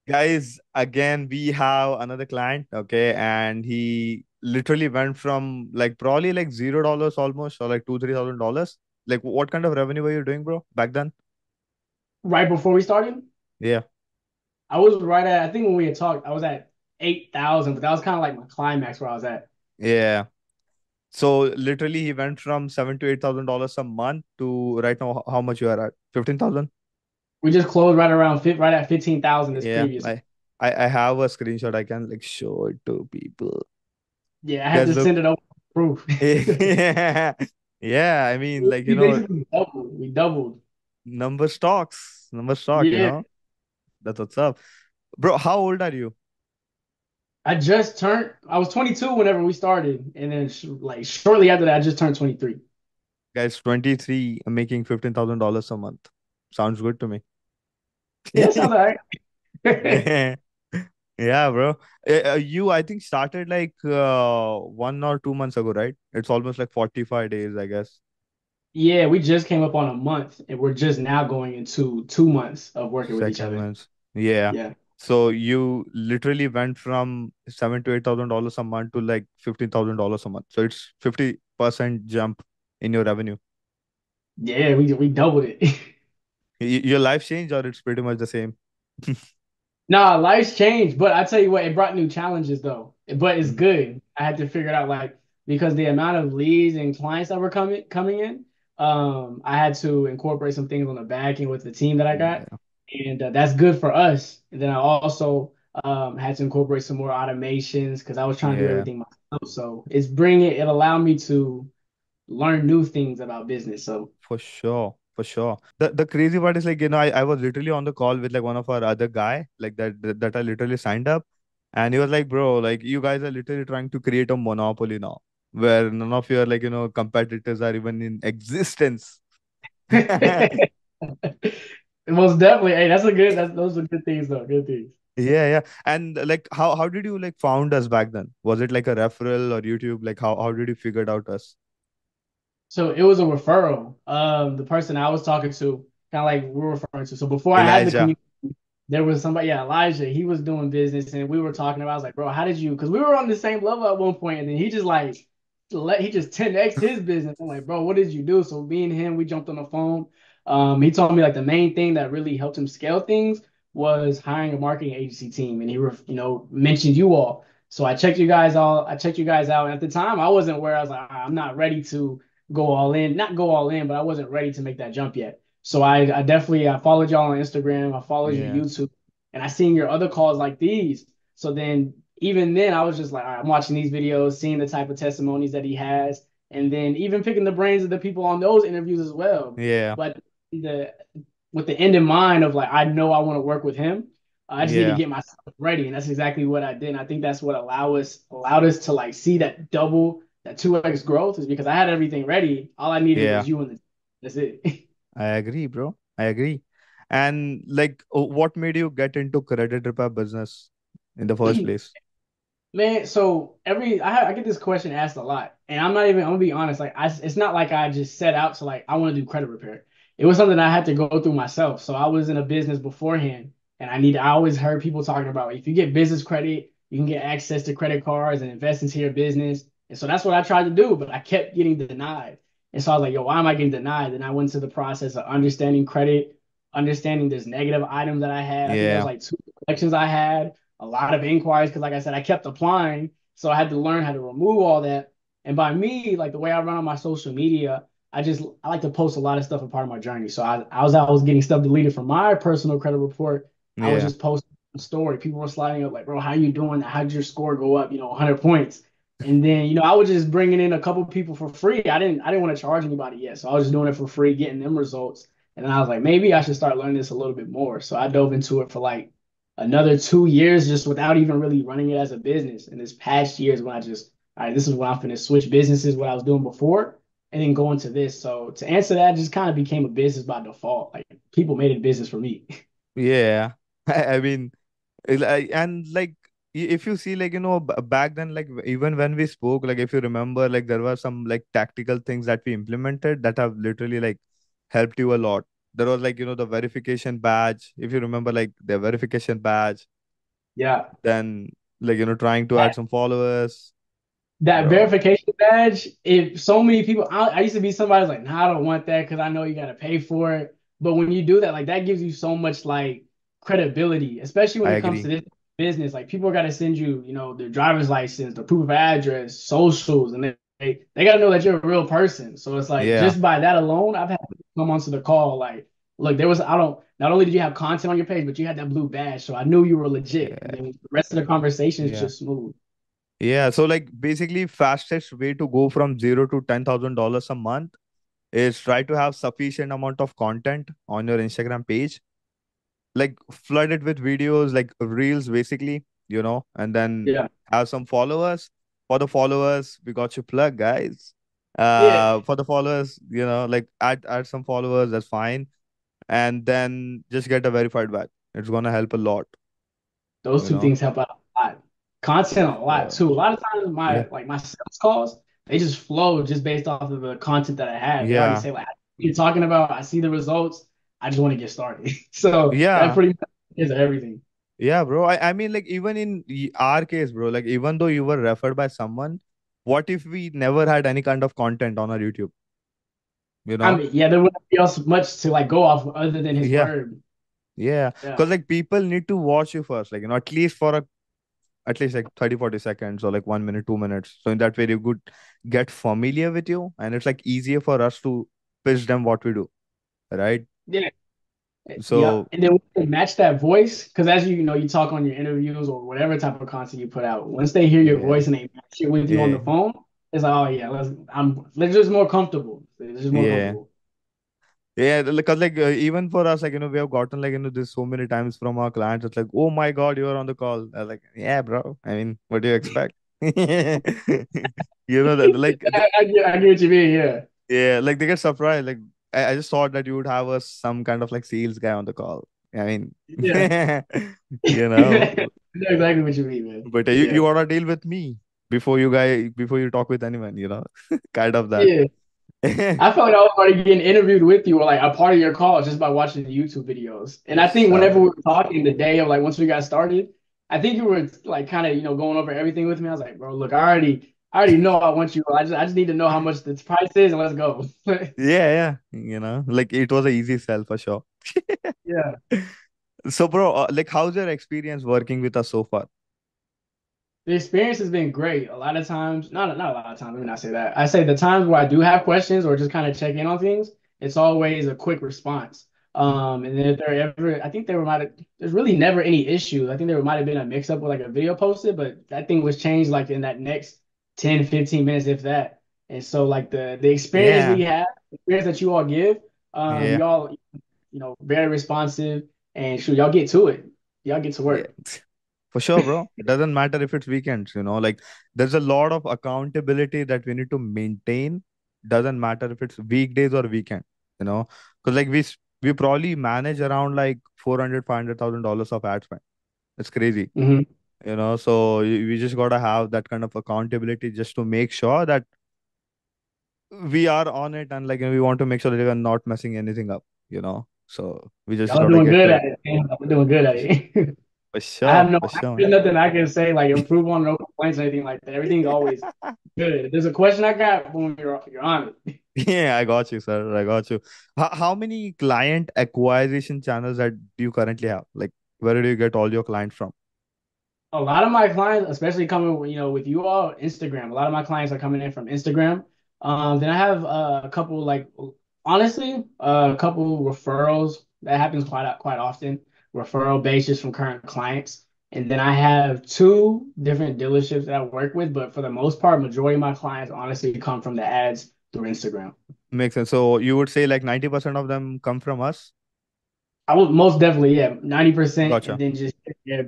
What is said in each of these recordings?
Guys, again, we have another client, okay, and he literally went from like probably like $0 almost, or like $2,000, $3,000. Like, what kind of revenue were you doing, bro, back then? Right before we started, Yeah, I was right at, I think when we had talked, I was at 8,000, but that was kind of like my climax where I was at. yeah. So literally, he went from seven to $8,000 a month to right now how much you are at? 15,000. We just closed right around right at 15,000 this Yeah, previous. I have a screenshot. I can like show it to people. Yeah, I had Guys, to look. send it over for proof. Yeah, yeah. I mean, like We basically doubled. We doubled. number stock. Yeah, That's what's up, bro. How old are you? I was 22 whenever we started. And then like shortly after that, I just turned 23. Guys, 23, making $15,000 a month. Sounds good to me. Yeah, sounds all right. Yeah, yeah, bro. You, I think, started like 1 or 2 months ago, right? It's almost like 45 days, I guess. Yeah, we just came up on a month and we're just now going into 2 months of working with each Second other. month. Yeah. Yeah. So you literally went from $7,000 to $8,000 a month to like $15,000 a month. So it's 50% jump in your revenue. Yeah, we doubled it. Your life changed, or it's pretty much the same? Nah, life's changed, but I tell you what, it brought new challenges though. But it's Mm. good. I had to figure it out like because the amount of leads and clients that were coming in, I had to incorporate some things on the back end with the team that I got, Yeah. and that's good for us. And then I also had to incorporate some more automations because I was trying to do Yeah. everything myself. So it allowed me to learn new things about business. So For sure. For sure. The crazy part is like, I was literally on the call with like one of our other guy, like that I literally signed up. And he was like, bro, like you guys are literally trying to create a monopoly now, where none of your like, competitors are even in existence. most definitely, hey, those are good things though. Good things. Yeah, yeah. And like how did you like found us back then? Was it like a referral or YouTube? Like how did you figure it out us? So it was a referral. The person I was talking to, kind of like we were referring to. So before I had the Elijah. community, there was somebody, yeah, Elijah. He was doing business, and we were talking about. I was like, bro, how did you? Because we were on the same level at one point, and then he just like he just 10x his business. I'm like, bro, what did you do? So me and him, we jumped on the phone. He told me like the main thing that really helped him scale things was hiring a marketing agency team, and mentioned you all. So I checked you guys out. And at the time, I wasn't where I was like, "All right, I'm not ready to go all in, not go all in, but I wasn't ready to make that jump yet. So I definitely I followed y'all on Instagram, I followed your Yeah. YouTube, and I seen your other calls like these. So then even then I was just like, all right, I'm watching these videos, seeing the type of testimonies that he has, and then even picking the brains of the people on those interviews as well. Yeah. But the with the end in mind of like I know I want to work with him. I just need to Yeah. get myself ready, and that's exactly what I did. And I think that's what allowed us to like see that that 2x growth is because I had everything ready. All I needed Yeah. was you and that's it. I agree, bro. I agree. And like, what made you get into credit repair business in the first place? Man, so I get this question asked a lot, and I'm gonna be honest, like it's not like I just set out to like I want to do credit repair. It was something I had to go through myself. So I was in a business beforehand, and I always heard people talking about if you get business credit, you can get access to credit cards and invest into your business. And so that's what I tried to do, but I kept getting denied. And so I was like, yo, why am I getting denied? Then I went to the process of understanding credit, understanding this negative item that I had. I think there was Yeah. like two collections I had, a lot of inquiries because, like I said, I kept applying. So I had to learn how to remove all that. And by me, like the way I run on my social media, I like to post a lot of stuff a part of my journey. So I was getting stuff deleted from my personal credit report. I was Yeah. just posting a story. People were sliding up like, bro, how you doing? How'd your score go up? 100 points. And then, I was just bringing in a couple people for free. I didn't want to charge anybody yet. So I was just doing it for free, getting them results. And then I was like, maybe I should start learning this a little bit more. So I dove into it for like another 2 years just without even really running it as a business. And this past year is when all right, this is when I'm finna switch businesses, what I was doing before, and then go into this. So to answer that, it just kind of became a business by default. Like people made it business for me. Yeah. I mean, and like if you see like back then, like even when we spoke, like if you remember, like there were some like tactical things that we implemented that have literally like helped you a lot. There was like the verification badge, if you remember, like the verification badge. Yeah. then like trying to add some followers, That bro. verification badge, if so many people, I used to be somebody who's like, nah, I don't want that because I know you got to pay for it. But when you do that, like that gives you so much like credibility, especially when I it comes to agree. this business. Like people got to send you, their driver's license, the proof of address, socials, and they got to know that you're a real person. So it's like Yeah, just by that alone, I've had people come onto the call like, look, there was I don't. Not only did you have content on your page, but you had that blue badge, so I knew you were legit. And yeah, then the rest of the conversation is yeah. just smooth. Yeah, so like basically fastest way to go from zero to $10,000 a month is try to have sufficient amount of content on your Instagram page, like flood it with videos, like reels basically, and then Yeah. have some followers. For the followers, we got you plug, guys. Yeah. For the followers, like add some followers, that's fine. And then just get a verified badge. It's gonna help a lot, Those you two know. things help out a lot. Content a lot So too. A lot of times yeah, my sales calls, they just flow just based off of the content that I have. They already yeah, say like you're talking about, I see the results. I just want to get started. So that yeah. pretty much is everything. Yeah, bro. I mean, like, even in our case, bro, like, even though you were referred by someone, what if we never had any kind of content on our YouTube? You I know? mean, yeah, there wouldn't be else much to like go off other than his Yeah, word. yeah. Yeah. Because, like, people need to watch you first, like, at least for at least like 30, 40 seconds or like 1 minute, 2 minutes. So, in that way, you could get familiar with you, and it's like easier for us to pitch them what we do, right? Yeah. Yeah, So, and then we can match that voice because as you talk on your interviews or whatever type of content you put out. Once they hear your yeah, voice and they match it with you on yeah, the phone, it's like, oh yeah, they're just more comfortable. They're just more yeah. comfortable. Yeah, because like even for us, like we have gotten like this so many times from our clients. It's like, oh my God, you are on the call. I was like, yeah, bro. I mean, what do you expect? That like, I get what you mean. Yeah, yeah, like they get surprised. Like, I just thought that you would have some kind of like sales guy on the call. I mean, yeah. you know, I know exactly what you mean, man. but you Yeah, gotta deal with me before you talk with anyone. Kind of that. yeah. I felt like I was already getting interviewed with you or like a part of your call just by watching the YouTube videos. And I Yes, think whenever sir. we were talking the day of like once we got started, I think you were like kind of going over everything with me. I was like, bro, look, I already know I want you. I just need to know how much the price is and let's go. Yeah, yeah. Like it was a easy sell for sure. Yeah. So, bro, like, how's your experience working with us so far? The experience has been great. A lot of times, not a lot of times, let me not say that. I say the times where I do have questions or just kind of check in on things, it's always a quick response. And then if there ever, I think there's really never any issues. I think there might have been a mix up with like a video posted, but that thing was changed like in that next 10, 15 minutes, if that. And so like the experience Yeah, we have, the experience that you all give, yeah, y'all, very responsive and shoot, y'all get to it. Y'all get to yeah. work. For sure, bro. It doesn't matter if it's weekends, like there's a lot of accountability that we need to maintain. Doesn't matter if it's weekdays or weekend, because like we probably manage around like 400, $500,000 of ad spend. It's crazy, Mhm. so we just gotta have that kind of accountability just to make sure that we are on it, and like we want to make sure that we are not messing anything up, so we just Y'all are gotta doing get good to at it. it, man. Y'all are doing good at it. For I have sure, no, for sure, there's man. nothing I can say like improve on, no complaints or anything like that. Everything's always good. If there's a question I got, boom, you're on it. Yeah, I got you, sir. I got you. How many client acquisition channels that do you currently have? Like, where do you get all your clients from? A lot of my clients, especially coming, with you all, Instagram. A lot of my clients are coming in from Instagram. Then I have a couple, like, honestly, a couple referrals that happens quite often. Referral basis from current clients, and then I have two different dealerships that I work with. But for the most part, majority of my clients honestly come from the ads through Instagram. Makes sense. So you would say like 90% of them come from us? I would most definitely, yeah, 90%, and Gotcha. then just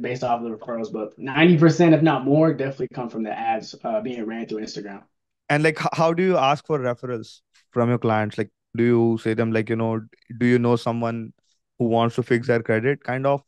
based off the referrals, but 90%, if not more, definitely come from the ads being ran through Instagram. And like, how do you ask for referrals from your clients? Like, do you say them like, do you know someone who wants to fix their credit? Kind of.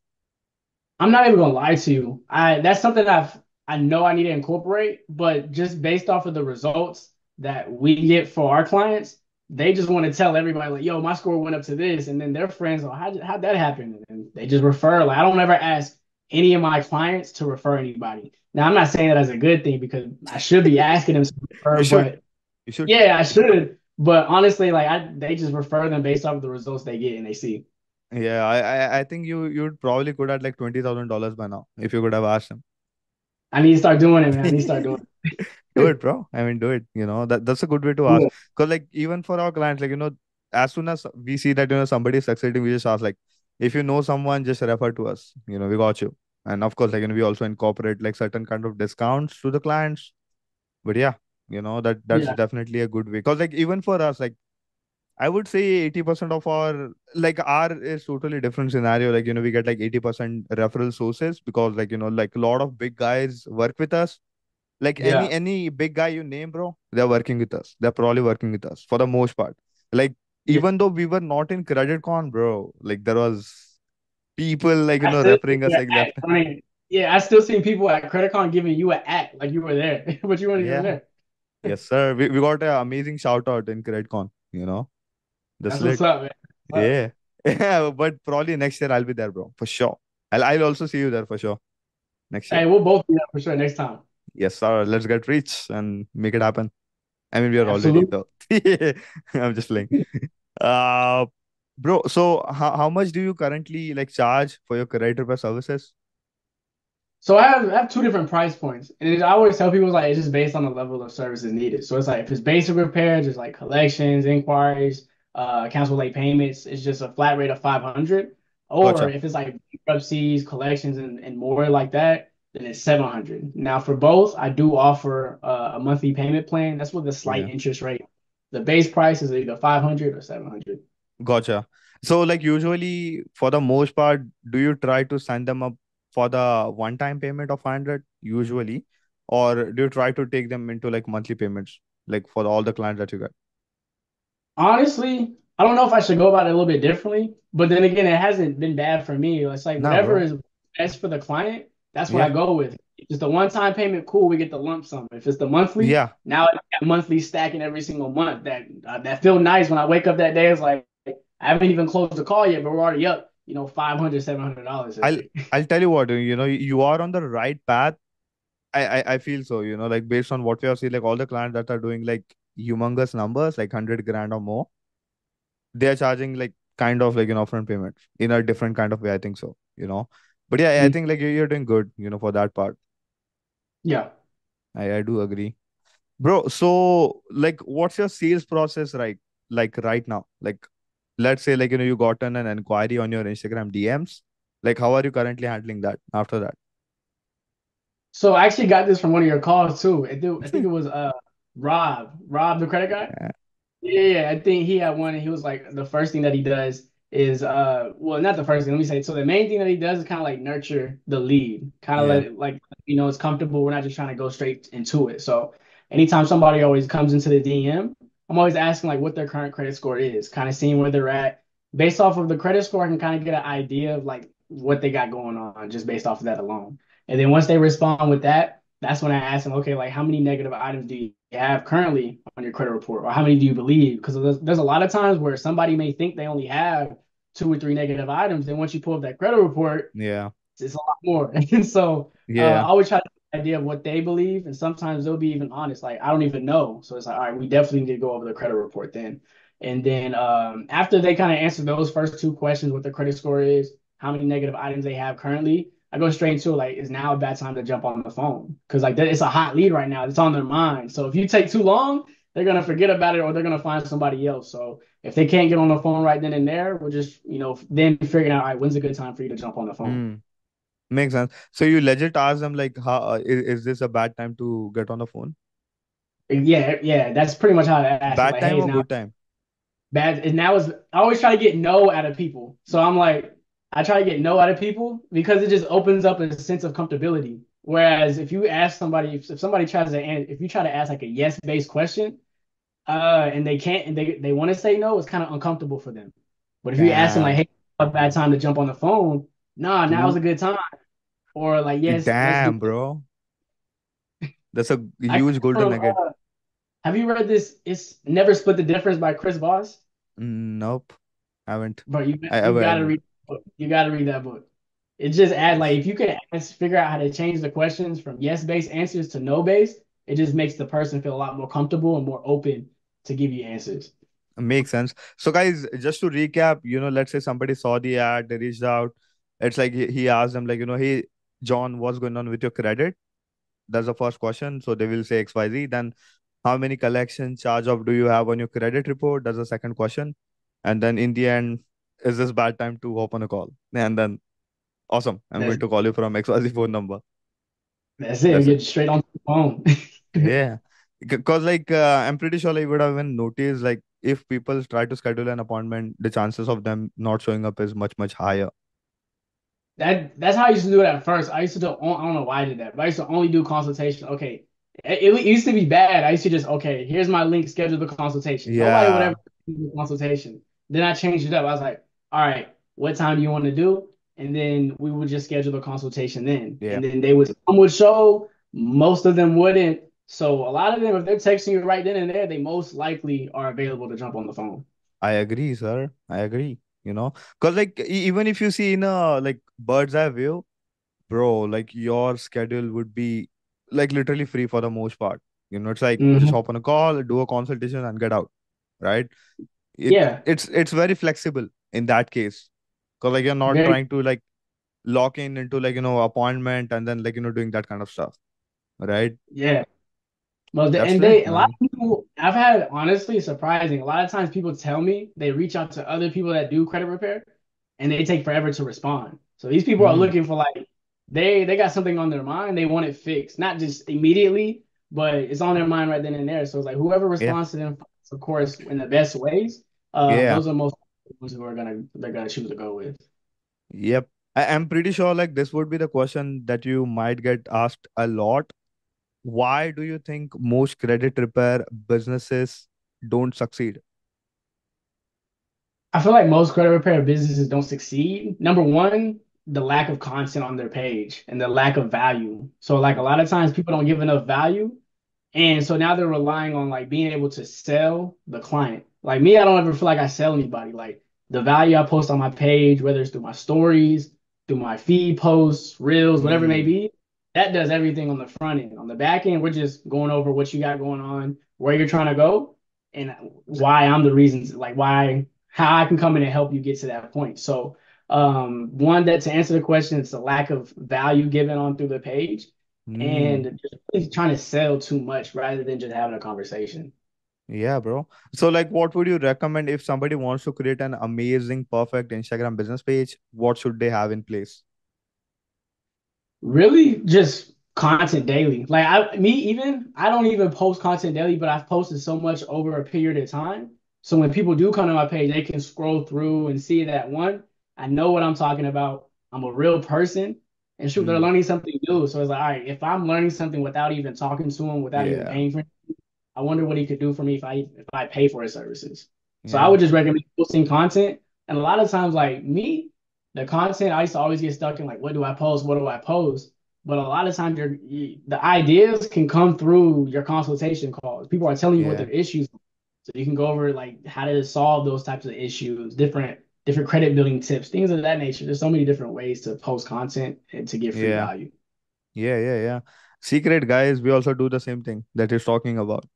I'm not even gonna lie to you. That's something I know I need to incorporate, but just based off of the results that we get for our clients, they just want to tell everybody like, "Yo, my score went up to this," and then their friends, "Oh, how'd that happen?" And they just refer. Like I don't ever ask, any of my clients to refer anybody. Now, I'm not saying that as a good thing because I should be asking them to You refer, should. but You should. yeah, I should. But honestly, like they just refer them based off of the results they get and they see. Yeah, I think you'd probably could at like $20,000 by now if you could have asked him. I need to start doing it, man. I need to start doing Do it, it. bro. I mean, do it. That's a good way to ask. Yeah, Because like even for our clients, like as soon as we see that somebody is succeeding, we just ask like, if you know someone, just refer to us. We got you. And of course, like we also incorporate like certain kind of discounts to the clients. But yeah, that's yeah, definitely a good way. Because like even for us, like I would say 80% of our is totally different scenario. Like, we get like 80% referral sources because like, like a lot of big guys work with us. Like any yeah. any big guy you name, bro, they're working with us. They're probably working with us for the most part. Like, Yeah. even though we were not in Credit Con, bro, like there was people like, I still see referring us you like act. left. I mean, yeah, I still see people at CreditCon giving you an act like you were there, but you weren't even Yeah. there. Yes, sir. We got an amazing shout out in Credit Con, That's That's what's lit. up, man. What's up? Yeah. Yeah, but probably next year I'll be there, bro, for sure. I'll also see you there for sure next year. Hey, we'll both be there for sure next time. Yes, sir. Let's get rich and make it happen. I mean, we are already Absolutely. though. I'm just playing. Uh, Bro, so how much do you currently like charge for your credit repair services? So I have two different price points, and I always tell people like it's just based on the level of services needed. So it's like if it's basic repair, just like collections, inquiries, cancel late payments, it's just a flat rate of 500. Or Gotcha. if it's like bankruptcies, collections, and more like that, then it's 700. Now for both, I do offer a monthly payment plan. That's with a slight Yeah. interest rate. The base price is either 500 or 700. Gotcha. So like usually for the most part, do you try to sign them up for the one-time payment of 500 usually, or do you try to take them into like monthly payments, like for all the clients that you get? Honestly, I don't know if I should go about it a little bit differently, but then again, it hasn't been bad for me. It's like Nah, whatever bro. is best for the client, that's what I Yeah. go with. If it's the one-time payment, cool, we get the lump sum. If it's the monthly, Yeah. now I got monthly stacking every single month. That feel nice when I wake up that day. It's like I haven't even closed the call yet, but we're already up, $500, $700 a I'll day. I'll tell you what, you are on the right path. I feel so, like based on what we have seen, like all the clients that are doing like humongous numbers, like 100 grand or more, they are charging like kind of like an upfront payment in a different kind of way. I think so. But yeah, I Mm. think like you're doing good, for that part. Yeah. I do agree. Bro, so like what's your sales process like right now? Like let's say like you gotten an inquiry on your Instagram DMs. Like how are you currently handling that after that? So I actually got this from one of your calls too. I think it was Rob, the credit guy. Yeah. Yeah, I think he had one, and he was like, the first thing that he does is, well, not the first thing. Let me say, so the main thing that he does is kind of like nurture the lead, kind of let Yeah. it like, it's comfortable. We're not just trying to go straight into it. So anytime somebody always comes into the DM, I'm always asking like what their current credit score is, kind of seeing where they're at. Based off of the credit score, I can kind of get an idea of like what they got going on just based off of that alone. And then once they respond with that, that's when I ask them, okay, like how many negative items do you have currently on your credit report, or how many do you believe? Because there's a lot of times where somebody may think they only have two or three negative items. Then once you pull up that credit report, Yeah. it's a lot more. And so I Yeah. always try to get an idea of what they believe. And sometimes they'll be even honest, like, I don't even know. So it's like, all right, we definitely need to go over the credit report then. And then after they kind of answer those first two questions, what their credit score is, how many negative items they have currently, I go straight into like, is now a bad time to jump on the phone? Because like it's a hot lead right now. It's on their mind. So if you take too long, they're gonna forget about it or they're gonna find somebody else. So if they can't get on the phone right then and there, we're just then figuring out, all right, when's a good time for you to jump on the phone? Hmm. Makes sense. So you legit ask them like, how is this a bad time to get on the phone? Yeah, yeah, that's pretty much how I ask it. Bad Like, hey, time is or now good time? bad? And now is I always try to get no out of people. So I'm like, I try to get no out of people because it just opens up a sense of comfortability. Whereas if you ask somebody, if somebody tries to, if you try to ask like a yes based question, and they can't, and they want to say no, it's kind of uncomfortable for them. But if you ask them like, Damn. hey, a bad time to jump on the phone? Nah, now's a Dude, good time. Or like, yes, let's do damn, it. bro. That's a I got huge it golden from, nugget. have you read this? It's Never Split the Difference by Chris Voss. Nope. Haven't. Bro, I you ever gotta haven't. read the book. You gotta read that book. It just add Yes. like if you can figure out how to change the questions from yes based answers to no based, it just makes the person feel a lot more comfortable and more open to give you answers. Makes sense. So, guys, just to recap, let's say somebody saw the ad, they reached out. It's like he asked them, like, hey, John, what's going on with your credit? That's the first question. So they will say XYZ. Then, how many collection charge off do you have on your credit report? That's the second question. And then in the end, is this bad time to open a call? And then, awesome, I'm That's going to call you from XYZ phone number. that's it. That's it. Get straight on the phone. Yeah. Because, like, I'm pretty sure like, you would have even noticed, like, if people try to schedule an appointment, the chances of them not showing up is much, much higher. That's how I used to do it at first. I used to do I don't know why I did that, but I used to only do consultation. Okay, it used to be bad. I used to just okay, here's my link, schedule the consultation. Nobody would ever Yeah, do the consultation. Then I changed it up. I was like, all right, what time do you want to do? And then we would just schedule the consultation then. yeah, And then they would some would show, most of them wouldn't. So a lot of them, if they're texting you right then and there, they most likely are available to jump on the phone. I agree, sir. I agree. Because, like, even if you see in a like bird's eye view, bro, like your schedule would be like literally free for the most part. It's like just Hmm. hop on a call, do a consultation, and get out, right? It Yeah, it's very flexible in that case, because like you're not very trying to like lock in into like appointment and then like doing that kind of stuff, right? yeah. Well, That's and lit, they a lot man. of people I've had honestly surprising. A lot of times people tell me they reach out to other people that do credit repair, and they take forever to respond. So these people are Hmm. looking for like they got something on their mind, they want it fixed, not just immediately, but it's on their mind right then and there. So it's like whoever Yeah, responds to them, of course, in the best ways, yeah, those are most ones who are they're gonna choose to go with. yep. I'm pretty sure like this would be the question that you might get asked a lot. Why do you think most credit repair businesses don't succeed? I feel like most credit repair businesses don't succeed. Number one, the lack of content on their page and the lack of value. So like a lot of times people don't give enough value. And so now they're relying on like being able to sell the client. Like me, I don't ever feel like I sell anybody. Like the value I post on my page, whether it's through my stories, through my feed posts, reels, whatever it may Hmm. be, that does everything on the front end. On the back end, we're just going over what you got going on, where you're trying to go, and why I'm the reasons, like why, how I can come in and help you get to that point. So, one that to answer the question, it's the lack of value given on through the page Hmm. and just really trying to sell too much rather than just having a conversation. Yeah, bro. So, like, what would you recommend if somebody wants to create an amazing, perfect Instagram business page? What should they have in place? Really, just content daily. Like I don't even post content daily, but I've posted so much over a period of time. So when people do come to my page, they can scroll through and see that one, I know what I'm talking about. I'm a real person, and shoot, they're Hmm. learning something new. So it's like, all right, if I'm learning something without even talking to him, without even Yeah, paying for it, I wonder what he could do for me if I pay for his services. So I yeah, would just recommend posting content. And a lot of times, like me, the content I used to always get stuck in like, what do I post? What do I post? But a lot of times, the ideas can come through your consultation calls. People are telling you what yeah, their issues are. So you can go over like how to solve those types of issues, different credit building tips, things of that nature. There's so many different ways to post content and to get free yeah, value. yeah. Secret guys, we also do the same thing that he's talking about.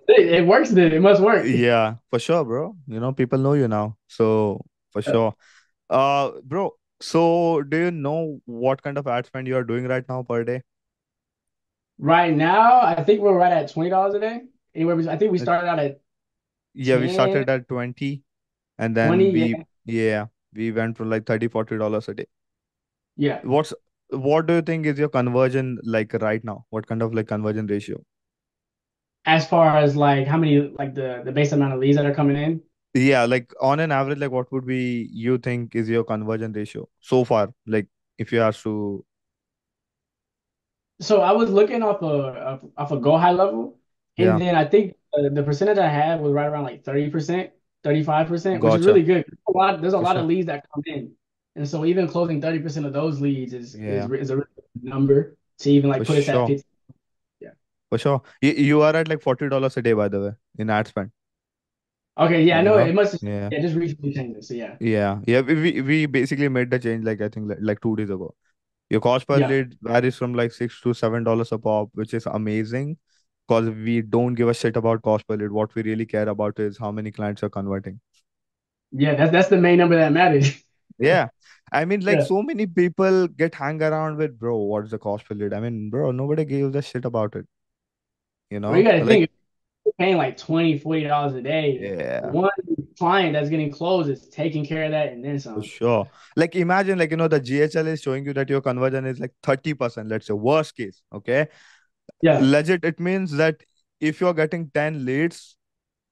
It works then. It must work. Yeah, for sure, bro. People know you now. So, for sure. Bro, so do you know what kind of ad spend you are doing right now per day? Right now, I think we're right at $20 a day. I think we Uh, started out at Yeah, we 10, started at 20 and 20. then Yeah. we went for like 30, $40 a day. Yeah. What's what do you think is your conversion like right now? What kind of like conversion ratio? As far as like how many, like the base amount of leads that are coming in. Yeah, like on an average, like what would be you think is your conversion ratio so far? Like if you ask to, So I was looking off a go high level, and yeah, then I think the percentage I had was right around like 30%, 35%, which is gotcha, really good. There's a for lot of sure. leads that come in, and so even closing 30% of those leads Yeah, is a really good number to even for like put us at sure, 50. Yeah. for sure. You are at like $40 a day, by the way, in ad spend. Okay, yeah, I You know know? it must have, Yeah. yeah, just recently changed it. So yeah. Yeah. We basically made the change like I think like 2 days ago. Your cost per Yeah. lead varies from like $6 to $7 a pop, which is amazing because we don't give a shit about cost per lead. What we really care about is how many clients are converting. Yeah, that's the main number that matters. Yeah. I mean, like Yeah. so many people get hang around with, bro, what's the cost per lead? I mean, bro, nobody gives a shit about it, you Well, you know? got to Like, think if you're paying like 20, $40 a day, yeah, one client that's getting closed is taking care of that and then for some. sure. Like, imagine, like, the GHL is showing you that your conversion is like 30%, let's say, worst case. Okay. Yeah. Legit, it means that if you're getting 10 leads,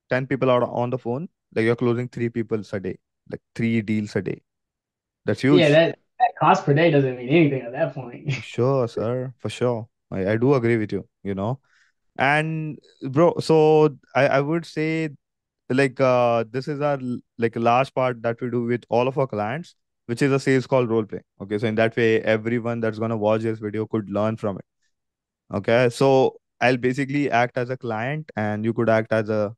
10 people are on the phone, like you're closing three people a day, like three deals a day. That's Yeah, huge. that cost per day doesn't mean anything at that point. For sure, sir. For sure. I do agree with you. And bro, so I would say like this is our like last part that we do with all of our clients, which is a sales call role play. Okay, so in that way, everyone that's gonna watch this video could learn from it. Okay, so I'll basically act as a client, and you could act as a,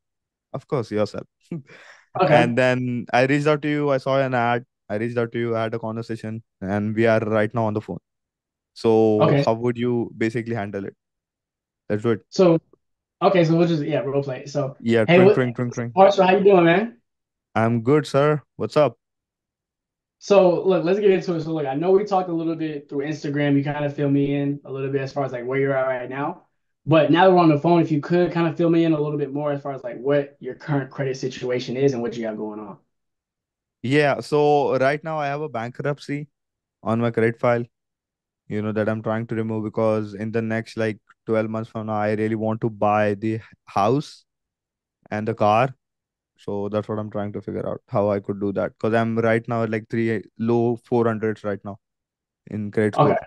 of course, yourself. Okay. And then I reached out to you. I saw an ad. I reached out to you. I had a conversation, and we are right now on the phone. So Okay. how would you basically handle it? Let's do it. So okay, so we'll just yeah, role play. So Yeah, hey, tring, what tring, tring, tring. Marshall, how you doing, man? I'm good, sir. What's up? So look, let's get into it. So look, I know we talked a little bit through Instagram. You kind of fill me in a little bit as far as like where you're at right now. But now that we're on the phone, if you could kind of fill me in a little bit more as far as like what your current credit situation is and what you have going on. Yeah, so right now I have a bankruptcy on my credit file, that I'm trying to remove because in the next like 12 months from now, I really want to buy the house and the car. So that's what I'm trying to figure out how I could do that because I'm right now at like three low 400s right now in credit score. Okay.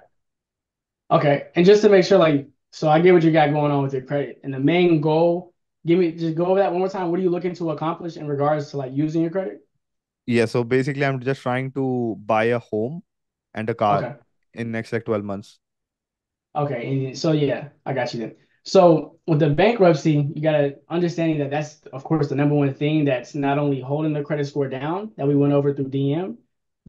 Okay. And just to make sure, like, so I get what you got going on with your credit. And the main goal, just go over that one more time. What are you looking to accomplish in regards to like using your credit? Yeah, so basically I'm just trying to buy a home and a car Okay. in next like 12 months. Okay, and so yeah, I got you then. So with the bankruptcy, you got to understanding that that's of course the number one thing that's not only holding the credit score down that we went over through DM,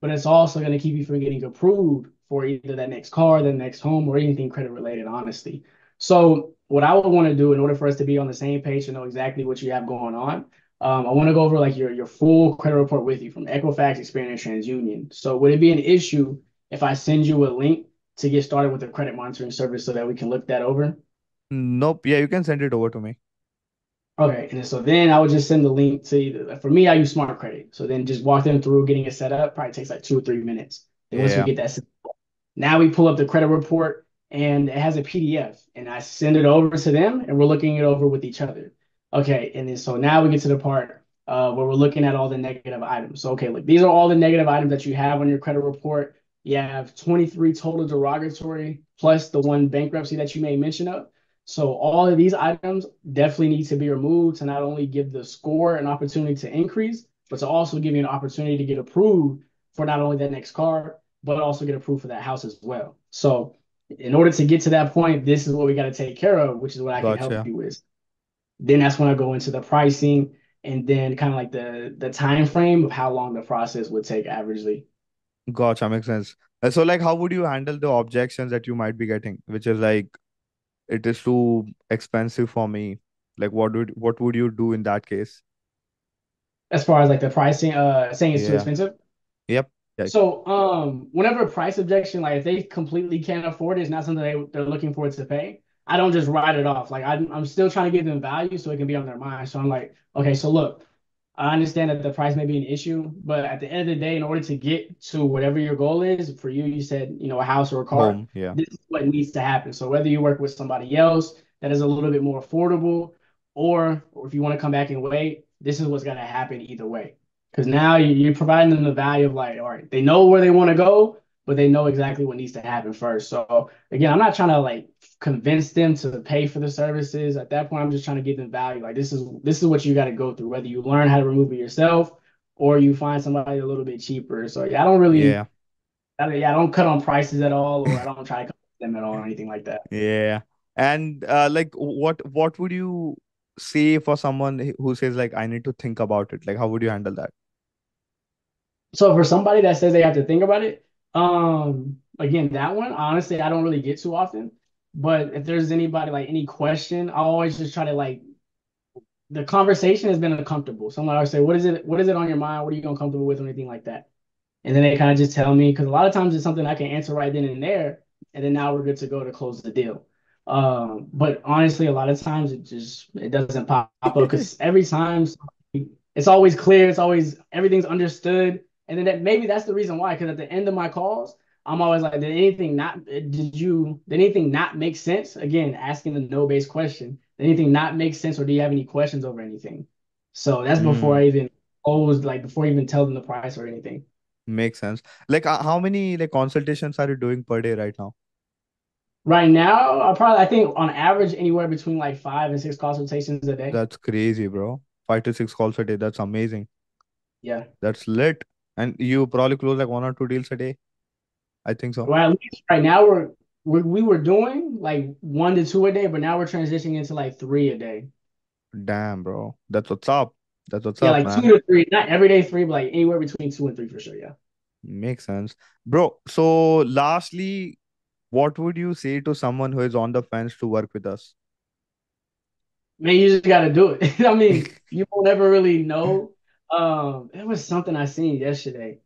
but it's also going to keep you from getting approved for either that next car, the next home, or anything credit related, honestly. So what I would want to do in order for us to be on the same page to know exactly what you have going on, I want to go over like your full credit report with you from Equifax, Experian, and TransUnion. So would it be an issue if I send you a link to get started with the credit monitoring service so that we can look that over? Nope. Yeah, you can send it over to me. Okay, and so then I would just send the link to either, for me, I use Smart Credit. So then just walk them through getting it set up. Probably takes like 2 or 3 minutes. Then once we Yeah. get that set up, now we pull up the credit report and it has a PDF and I send it over to them and we're looking it over with each other. Okay, and then so now we get to the part where we're looking at all the negative items. So okay, look, these are all the negative items that you have on your credit report. You have 23 total derogatory plus the one bankruptcy that you made mention of. So all of these items definitely need to be removed to not only give the score an opportunity to increase, but to also give you an opportunity to get approved for not only that next car, but also get approved for that house as well. So in order to get to that point, this is what we got to take care of, which is what I can help Gotcha. you with. Then that's when I go into the pricing and then kind of like the time frame of how long the process would take averagely. Gotcha. Makes sense. So, like, how would you handle the objections that you might be getting, which is like, it is too expensive for me? Like, what would you do in that case? As far as like the pricing, saying it's too Yeah. expensive. Yep. Yeah. So, whenever a price objection, like if they completely can't afford it, it's not something they're looking for to pay. I don't just write it off. Like I'm still trying to give them value so it can be on their mind. So I'm like, okay, so look, I understand that the price may be an issue, but at the end of the day, in order to get to whatever your goal is, for you, you said, a house or a car, Home. Yeah. this is what needs to happen. So whether you work with somebody else that is a little bit more affordable, or if you want to come back and wait, this is what's gonna happen either way. Because now you're providing them the value of like, all right, they know where they want to go, but they know exactly what needs to happen first. So again, I'm not trying to like convince them to pay for the services. At that point, I'm just trying to give them value. Like this is what you got to go through, whether you learn how to remove it yourself or you find somebody a little bit cheaper. So yeah, Yeah. I don't cut on prices at all, or I don't try to cut them at all or anything like that. Yeah. And like, what would you? say for someone who says like I need to think about it? Like how would you handle that? So for somebody that says they have to think about it, again, that one, honestly, I don't really get too often. But if there's anybody like any question, I always just try to like the conversation has been uncomfortable. Someone always say, "What is it? What is it on your mind? What are you uncomfortable with, or anything like that?" And then they kind of just tell me because a lot of times it's something I can answer right then and there, and then now we're good to go to close the deal. But honestly, a lot of times it doesn't pop up because every time it's always clear, it's always everything's understood, and then maybe that's the reason why. Because at the end of my calls, I'm always like, did anything not make sense? Again, asking the no based question. Did anything not make sense, or do you have any questions over anything? So that's before Hmm. I even close, like before I even tell them the price or anything. Makes sense. Like how many like consultations are you doing per day right now? Right now, I think on average anywhere between like 5 and 6 consultations a day. That's crazy, bro. 5 to 6 calls a day. That's amazing. Yeah. That's lit. And you probably close like 1 or 2 deals a day. I think so. Well, at least right now we were doing like 1 to 2 a day, but now we're transitioning into like 3 a day. Damn, bro. That's what's up. That's what's Yeah, up, like two man. to three, not every day three, but like anywhere between 2 and 3 for sure. Yeah. Makes sense. Bro, so lastly, what would you say to someone who is on the fence to work with us? Man, you just gotta do it. I mean, you won't ever really know. It was something I seen yesterday.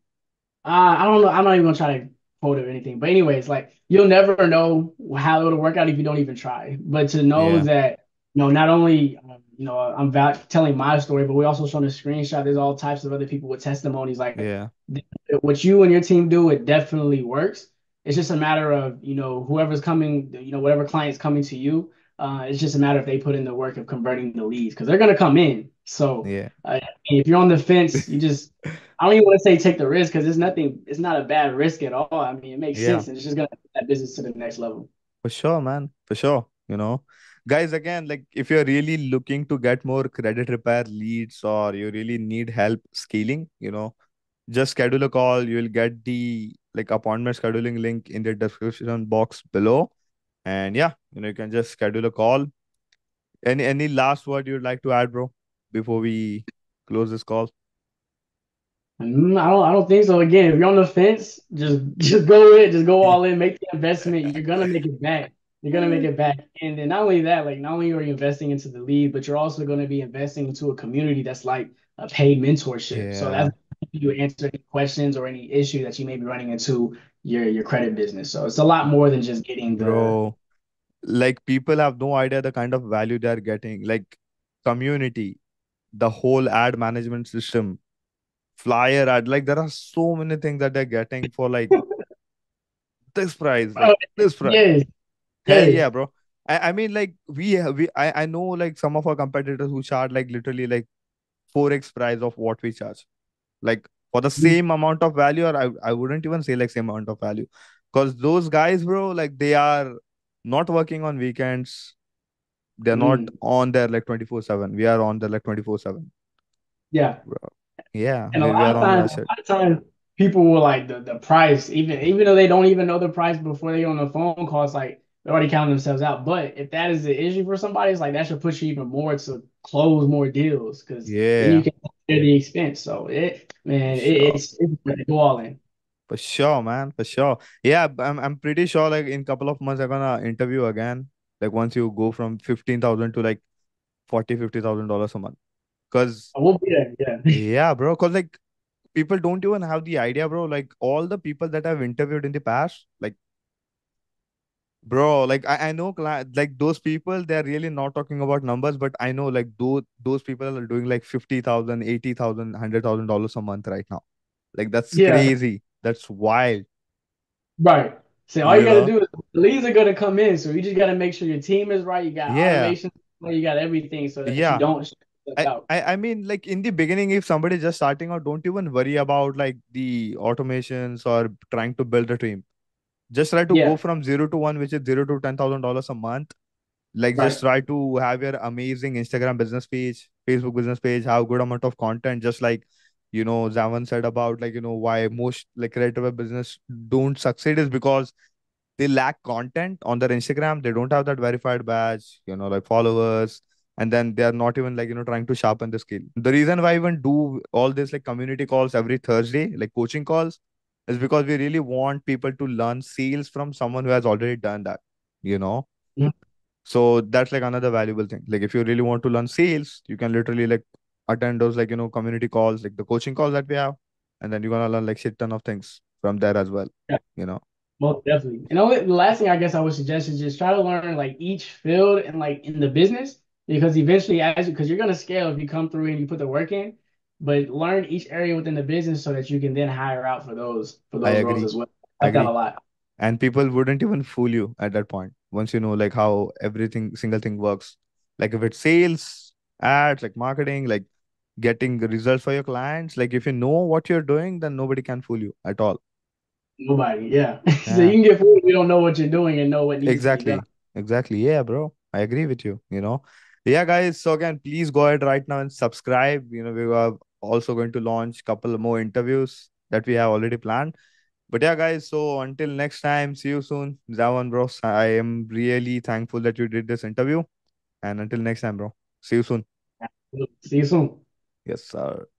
I don't know. I'm not even gonna try to quote it or anything. But anyways, like you'll never know how it'll work out if you don't even try. But to know Yeah, that, not only I'm telling my story, but we also showing a screenshot. There's all types of other people with testimonies. Like yeah, what you and your team do, it definitely works. It's just a matter of whoever's coming, whatever client's coming to you. It's just a matter if they put in the work of converting the leads because they're gonna come in. So yeah, if you're on the fence, I don't even want to say take the risk because it's not a bad risk at all. I mean, it makes yeah. sense and it's just gonna take that business to the next level. For sure, man. For sure. Guys, again, like if you're really looking to get more credit repair leads or you really need help scaling, just schedule a call. You'll get the like appointment scheduling link in the description box below. And yeah, you can just schedule a call. Any last word you'd like to add, bro, before we close this call? I don't think so. Again, if you're on the fence, just go in, just go all in, make the investment. You're gonna make it back. You're gonna make it back. And then not only that, like not only are you investing into the lead, but you're also gonna be investing into a community that's like a paid mentorship. So that's Yeah, you answer any questions or any issue that you may be running into your credit business. So it's a lot more than just getting the bro. Like people have no idea the kind of value they're getting. Like community, the whole ad management system, flyer ad. Like there are so many things that they're getting for like this price, like oh, this price. yes, Hell yes. yeah, bro. I mean, like I know like some of our competitors who charge like literally like 4x price of what we charge. Like for the same amount of value, or I wouldn't even say like same amount of value. Because those guys, bro, like they are not working on weekends. They're not Mm, on there like 24/7. We are on there like 24/7. yeah. Bro. Yeah, And a we lot are of on times, that shit. people will like the price, even though they don't even know the price before they get on the phone call. It's like they're already counting themselves out. But if that is the issue for somebody, it's like that should push you even more to close more deals because then you Yeah, can consider the expense. So for man, sure. it's go all in. For sure, man. For sure. Yeah, I'm pretty sure like in couple of months I'm gonna interview again. Like once you go from 15,000 to like 40, $50,000 a month. Cause We'll be there. Yeah. yeah, bro. Cause like people don't even have the idea, bro. Like all the people that I've interviewed in the past, like bro, like I know like those people, they're really not talking about numbers, but I know like those people are doing like 50,000, 80,000, $100,000 a month right now. Like that's Yeah. crazy. That's wild. Right. So all you You got to know? do is the leads are going to come in. So you just got to make sure your team is right. You got Yeah. automation, you got everything so that you Yeah. don't stress out. I mean, like in the beginning, if somebody just starting out, don't even worry about like the automations or trying to build a team. Just try to go Yeah. from zero to one, which is $0 to $10,000 a month. Like just Right. try to have your amazing Instagram business page, Facebook business page, have good amount of content. Just like Zaman said about like why most like creative business don't succeed is because they lack content on their Instagram. They don't have that verified badge, like followers. and then they are not even like trying to sharpen the skill. The reason why I even do all this like community calls every Thursday, like coaching calls, is because we really want people to learn sales from someone who has already done that, you know. Mhm. So that's like another valuable thing. Like if you really want to learn sales, you can literally like attend those like community calls, like the coaching calls that we have, and then you're gonna learn like shit ton of things from there as well, Yeah, you know. most definitely. And the last thing I guess I would suggest is just try to learn like each field and like in the business because eventually as because you're gonna scale if you come through and you put the work in, but learn each area within the business so that you can then hire out for I those roles agree. as well. I like that a Agree. lot. And people wouldn't even fool you at that point once you know like how everything single thing works. Like if it's sales, ads, like marketing, like getting the results for your clients, like if you know what you're doing, then nobody can fool you at all. Nobody, yeah. So you Yeah, can get fooled if you don't know what you're doing and know what needs to be done. exactly, yeah, bro, I agree with you. Yeah, guys, so again, please go ahead right now and subscribe. We are also going to launch couple more interviews that we have already planned. But yeah, guys, so until next time, see you soon. Zawan, bro. I am really thankful that you did this interview. And until next time, bro. See you soon. See you soon. Yes, sir.